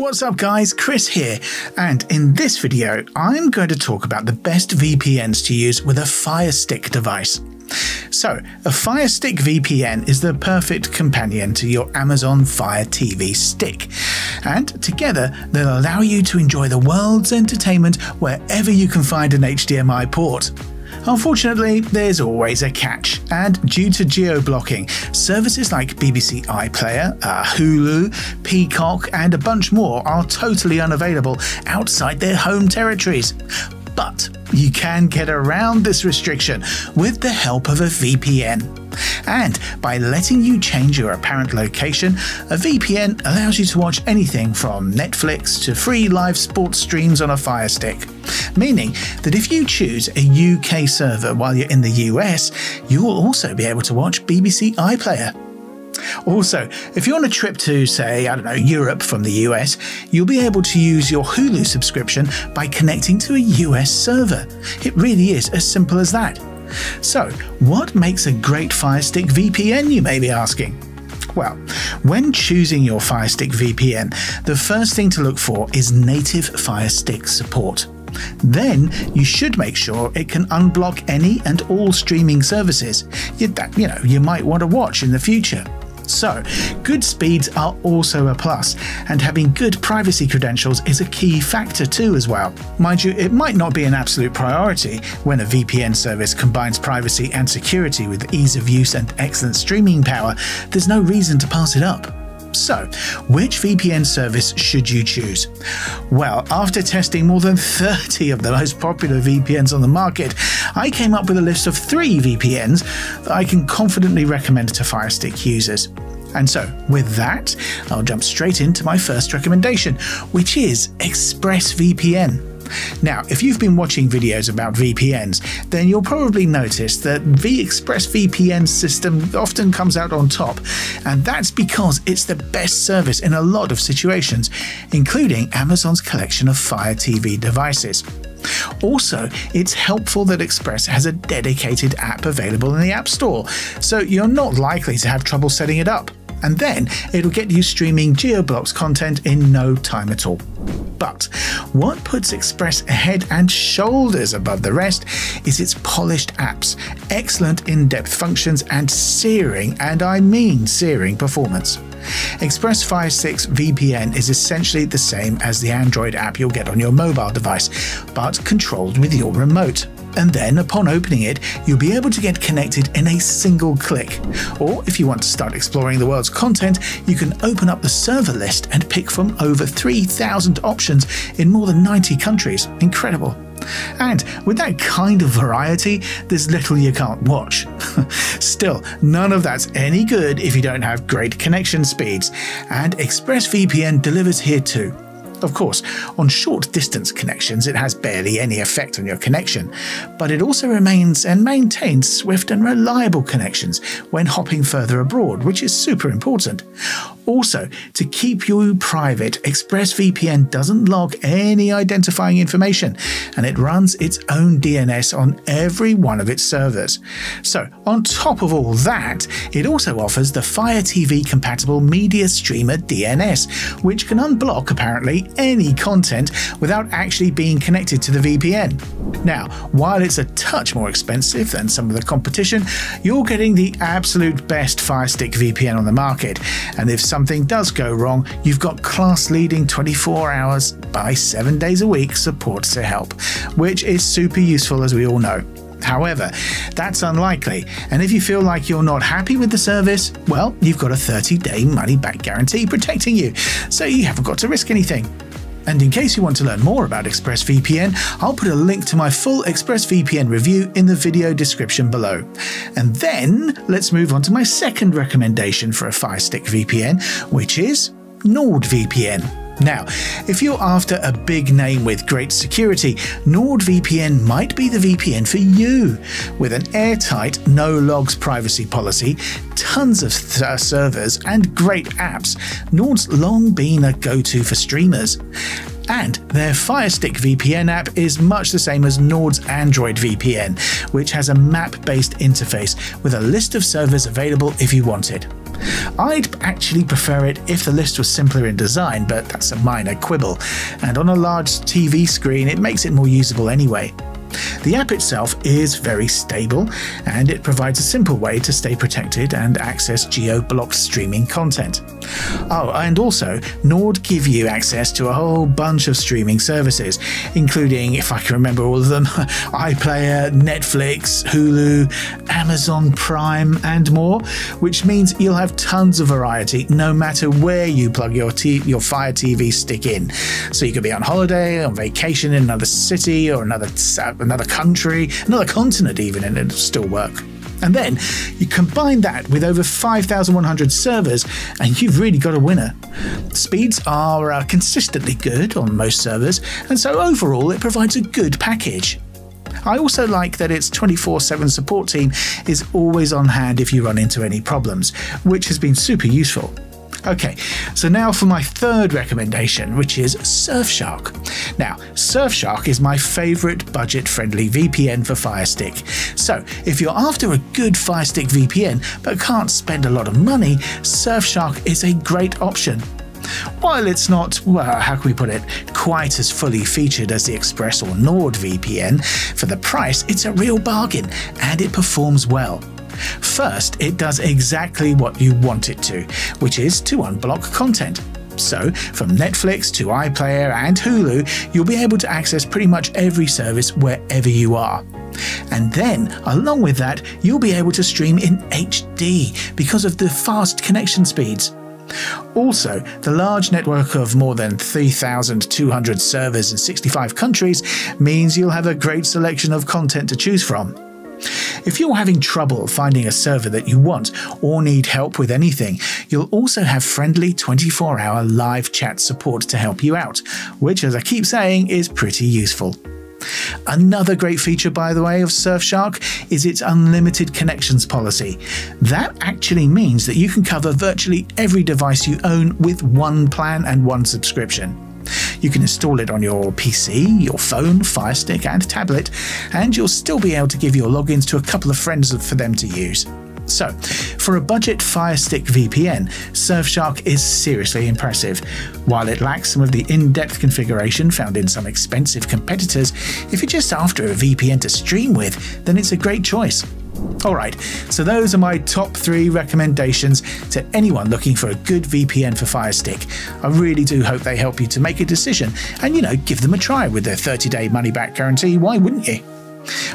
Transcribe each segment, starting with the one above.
What's up guys, Chris here, and in this video I'm going to talk about the best VPNs to use with a Fire Stick device. So, a Fire Stick VPN is the perfect companion to your Amazon Fire TV Stick, and together they'll allow you to enjoy the world's entertainment wherever you can find an HDMI port. Unfortunately, there's always a catch, and due to geo-blocking, services like BBC iPlayer, Hulu, Peacock and a bunch more are totally unavailable outside their home territories. But you can get around this restriction with the help of a VPN. And by letting you change your apparent location, a VPN allows you to watch anything from Netflix to free live sports streams on a Fire Stick. Meaning that if you choose a UK server while you're in the US, you will also be able to watch BBC iPlayer. Also, if you're on a trip to, say, Europe from the US, you'll be able to use your Hulu subscription by connecting to a US server. It really is as simple as that. So, what makes a great Fire Stick VPN, you may be asking? Well, when choosing your Fire Stick VPN, the first thing to look for is native Fire Stick support. Then you should make sure it can unblock any and all streaming services that you might want to watch in the future. So, good speeds are also a plus, and having good privacy credentials is a key factor too as well. Mind you, it might not be an absolute priority when a VPN service combines privacy and security with ease of use and excellent streaming power. There's no reason to pass it up. So, which VPN service should you choose? Well, after testing more than 30 of the most popular VPNs on the market, I came up with a list of 3 VPNs that I can confidently recommend to Fire Stick users. And so, with that, I'll jump straight into my first recommendation, which is ExpressVPN. Now, if you've been watching videos about VPNs, then you'll probably notice that the ExpressVPN system often comes out on top, and that's because it's the best service in a lot of situations, including Amazon's collection of Fire TV devices. Also, it's helpful that Express has a dedicated app available in the App Store, so you're not likely to have trouble setting it up. And then it'll get you streaming geo-blocked content in no time at all. But what puts Express head and shoulders above the rest is its polished apps, excellent in-depth functions and searing, and I mean searing, performance. Express Fire Stick's VPN is essentially the same as the Android app you'll get on your mobile device, but controlled with your remote. And then, upon opening it, you'll be able to get connected in a single click. Or if you want to start exploring the world's content, you can open up the server list and pick from over 3,000 options in more than 90 countries. Incredible. And with that kind of variety, there's little you can't watch. Still, none of that's any good if you don't have great connection speeds, and ExpressVPN delivers here too. Of course, on short distance connections it has barely any effect on your connection, but it also remains and maintains swift and reliable connections when hopping further abroad, which is super important. Also, to keep you private, ExpressVPN doesn't log any identifying information, and it runs its own DNS on every one of its servers. So, on top of all that, it also offers the Fire TV compatible Media Streamer DNS, which can unblock apparently any content without actually being connected to the VPN. Now, while it's a touch more expensive than some of the competition, you're getting the absolute best Fire Stick VPN on the market, and if something does go wrong, you've got class-leading 24 hours by 7 days a week support to help, which is super useful as we all know. However, that's unlikely, and if you feel like you're not happy with the service, well, you've got a 30-day money-back guarantee protecting you, so you haven't got to risk anything. And in case you want to learn more about ExpressVPN, I'll put a link to my full ExpressVPN review in the video description below. And then let's move on to my second recommendation for a Fire Stick VPN, which is NordVPN. Now, if you're after a big name with great security, NordVPN might be the VPN for you. With an airtight, no-logs privacy policy, tons of servers, and great apps, Nord's long been a go-to for streamers. And their Fire Stick VPN app is much the same as Nord's Android VPN, which has a map-based interface with a list of servers available if you want it. I'd actually prefer it if the list was simpler in design, but that's a minor quibble, and on a large TV screen it makes it more usable anyway. The app itself is very stable, and it provides a simple way to stay protected and access geo-blocked streaming content. Oh, and also, Nord give you access to a whole bunch of streaming services, including, if I can remember all of them, iPlayer, Netflix, Hulu, Amazon Prime, and more, which means you'll have tons of variety no matter where you plug your Fire TV stick in. So you could be on holiday, on vacation in another city, or another country, another continent even, and it'll still work. And then you combine that with over 5,100 servers and you've really got a winner. Speeds are consistently good on most servers, and so overall it provides a good package. I also like that its 24/7 support team is always on hand if you run into any problems, which has been super useful. Okay, so now for my third recommendation, which is Surfshark. Now, Surfshark is my favourite budget-friendly VPN for Fire Stick. So, if you're after a good Fire Stick VPN but can't spend a lot of money, Surfshark is a great option. While it's not, well, how can we put it, quite as fully featured as the Express or Nord VPN, for the price it's a real bargain and it performs well. First, it does exactly what you want it to, which is to unblock content. So, from Netflix to iPlayer and Hulu, you'll be able to access pretty much every service wherever you are. And then, along with that, you'll be able to stream in HD because of the fast connection speeds. Also, the large network of more than 3,200 servers in 65 countries means you'll have a great selection of content to choose from. If you're having trouble finding a server that you want or need help with anything, you'll also have friendly 24-hour live chat support to help you out, which, as I keep saying, is pretty useful. Another great feature, by the way, of Surfshark is its unlimited connections policy. That actually means that you can cover virtually every device you own with one plan and one subscription. You can install it on your PC, your phone, Fire Stick and tablet, and you'll still be able to give your logins to a couple of friends for them to use. So, for a budget Fire Stick VPN, Surfshark is seriously impressive. While it lacks some of the in-depth configuration found in some expensive competitors, if you're just after a VPN to stream with, then it's a great choice. Alright, so those are my top 3 recommendations to anyone looking for a good VPN for Fire Stick. I really do hope they help you to make a decision and, give them a try with their 30-day money-back guarantee, why wouldn't you?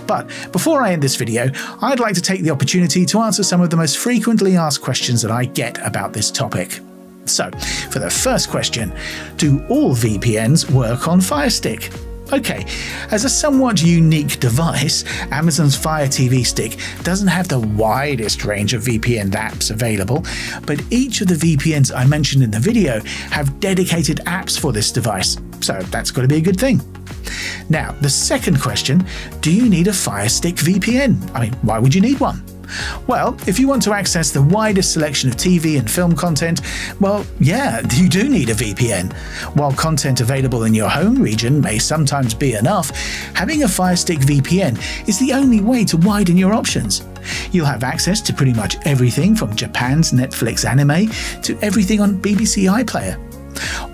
But before I end this video, I'd like to take the opportunity to answer some of the most frequently asked questions that I get about this topic. So, for the first question, do all VPNs work on Fire Stick? Okay, as a somewhat unique device, Amazon's Fire TV Stick doesn't have the widest range of VPN apps available, but each of the VPNs I mentioned in the video have dedicated apps for this device, so that's got to be a good thing. Now, the second question, do you need a Fire Stick VPN? I mean, why would you need one? Well, if you want to access the widest selection of TV and film content, well, yeah, you do need a VPN. While content available in your home region may sometimes be enough, having a Fire Stick VPN is the only way to widen your options. You'll have access to pretty much everything from Japan's Netflix anime to everything on BBC iPlayer.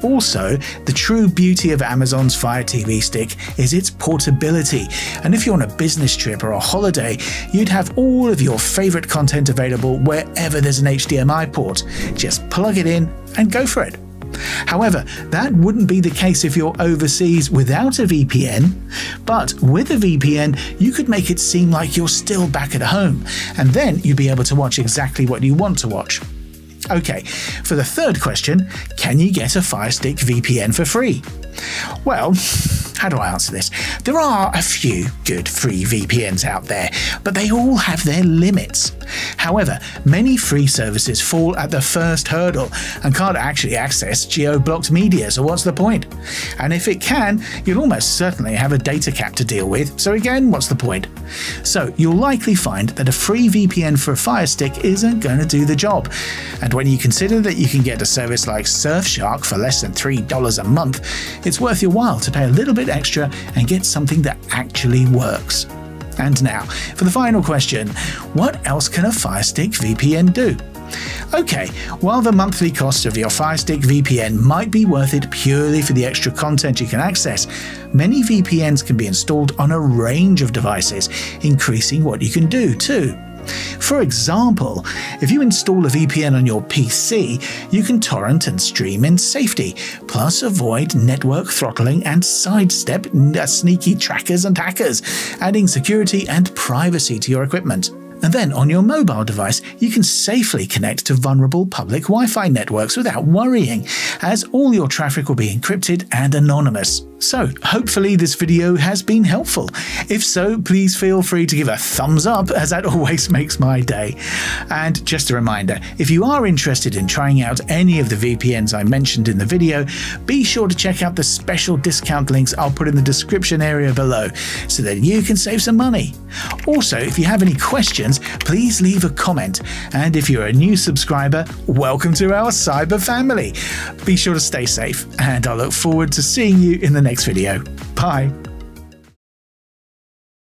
Also, the true beauty of Amazon's Fire TV Stick is its portability, and if you're on a business trip or a holiday, you'd have all of your favourite content available wherever there's an HDMI port. Just plug it in and go for it. However, that wouldn't be the case if you're overseas without a VPN, but with a VPN you could make it seem like you're still back at home, and then you'd be able to watch exactly what you want to watch. Okay, for the third question, can you get a Fire Stick VPN for free? Well, how do I answer this? There are a few good free VPNs out there, but they all have their limits. However, many free services fall at the first hurdle and can't actually access geo-blocked media, so what's the point? And if it can, you'll almost certainly have a data cap to deal with, so again, what's the point? So you'll likely find that a free VPN for a Fire Stick isn't going to do the job. And when you consider that you can get a service like Surfshark for less than $3 a month, it's worth your while to pay a little bit extra and get something that actually works. And now, for the final question, what else can a Fire Stick VPN do? Okay, while the monthly cost of your Fire Stick VPN might be worth it purely for the extra content you can access, many VPNs can be installed on a range of devices, increasing what you can do too. For example, if you install a VPN on your PC, you can torrent and stream in safety, plus avoid network throttling and sidestep sneaky trackers and hackers, adding security and privacy to your equipment. And then on your mobile device, you can safely connect to vulnerable public Wi-Fi networks without worrying, as all your traffic will be encrypted and anonymous. So, hopefully this video has been helpful. If so, please feel free to give a thumbs up, as that always makes my day. And just a reminder, if you are interested in trying out any of the VPNs I mentioned in the video, be sure to check out the special discount links I'll put in the description area below, so that you can save some money. Also, if you have any questions, please leave a comment. And if you're a new subscriber, welcome to our cyber family. Be sure to stay safe, and I look forward to seeing you in the next video. Bye.